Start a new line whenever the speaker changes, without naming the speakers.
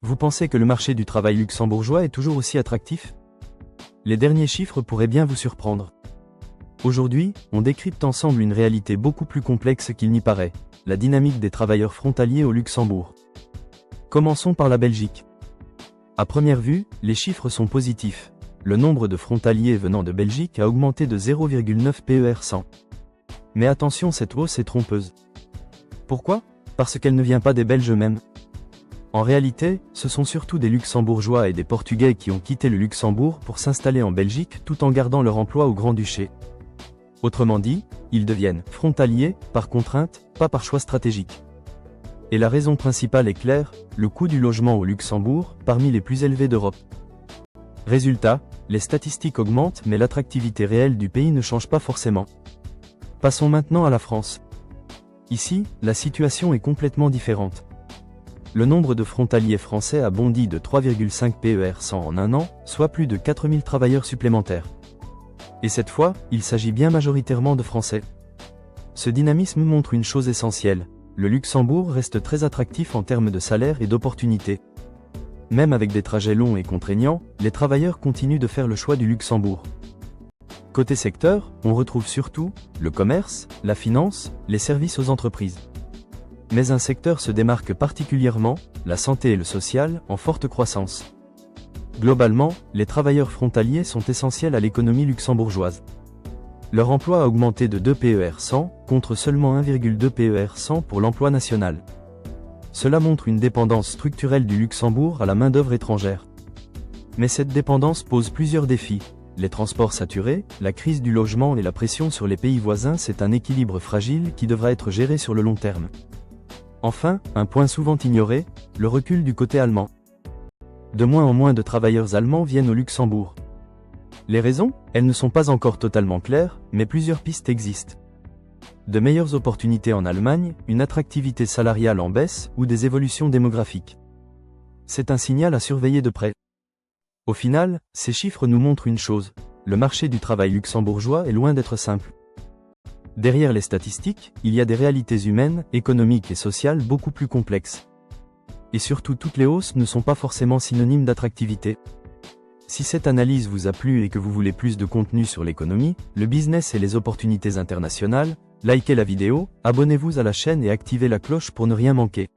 Vous pensez que le marché du travail luxembourgeois est toujours aussi attractif? Les derniers chiffres pourraient bien vous surprendre. Aujourd'hui, on décrypte ensemble une réalité beaucoup plus complexe qu'il n'y paraît, la dynamique des travailleurs frontaliers au Luxembourg. Commençons par la Belgique. À première vue, les chiffres sont positifs. Le nombre de frontaliers venant de Belgique a augmenté de 0,9 PER100. Mais attention, cette hausse est trompeuse. Pourquoi? Parce qu'elle ne vient pas des Belges eux-mêmes. En réalité, ce sont surtout des Luxembourgeois et des Portugais qui ont quitté le Luxembourg pour s'installer en Belgique tout en gardant leur emploi au Grand-Duché. Autrement dit, ils deviennent frontaliers, par contrainte, pas par choix stratégique. Et la raison principale est claire, le coût du logement au Luxembourg, parmi les plus élevés d'Europe. Résultat, les statistiques augmentent mais l'attractivité réelle du pays ne change pas forcément. Passons maintenant à la France. Ici, la situation est complètement différente. Le nombre de frontaliers français a bondi de 3,5 PER100 en un an, soit plus de 4000 travailleurs supplémentaires. Et cette fois, il s'agit bien majoritairement de Français. Ce dynamisme montre une chose essentielle, le Luxembourg reste très attractif en termes de salaire et d'opportunités. Même avec des trajets longs et contraignants, les travailleurs continuent de faire le choix du Luxembourg. Côté secteur, on retrouve surtout le commerce, la finance, les services aux entreprises. Mais un secteur se démarque particulièrement, la santé et le social, en forte croissance. Globalement, les travailleurs frontaliers sont essentiels à l'économie luxembourgeoise. Leur emploi a augmenté de 2 PER100, contre seulement 1,2 PER100 pour l'emploi national. Cela montre une dépendance structurelle du Luxembourg à la main-d'œuvre étrangère. Mais cette dépendance pose plusieurs défis. Les transports saturés, la crise du logement et la pression sur les pays voisins, c'est un équilibre fragile qui devra être géré sur le long terme. Enfin, un point souvent ignoré, le recul du côté allemand. De moins en moins de travailleurs allemands viennent au Luxembourg. Les raisons? Elles ne sont pas encore totalement claires, mais plusieurs pistes existent. De meilleures opportunités en Allemagne, une attractivité salariale en baisse ou des évolutions démographiques. C'est un signal à surveiller de près. Au final, ces chiffres nous montrent une chose, le marché du travail luxembourgeois est loin d'être simple. Derrière les statistiques, il y a des réalités humaines, économiques et sociales beaucoup plus complexes. Et surtout, toutes les hausses ne sont pas forcément synonymes d'attractivité. Si cette analyse vous a plu et que vous voulez plus de contenu sur l'économie, le business et les opportunités internationales, likez la vidéo, abonnez-vous à la chaîne et activez la cloche pour ne rien manquer.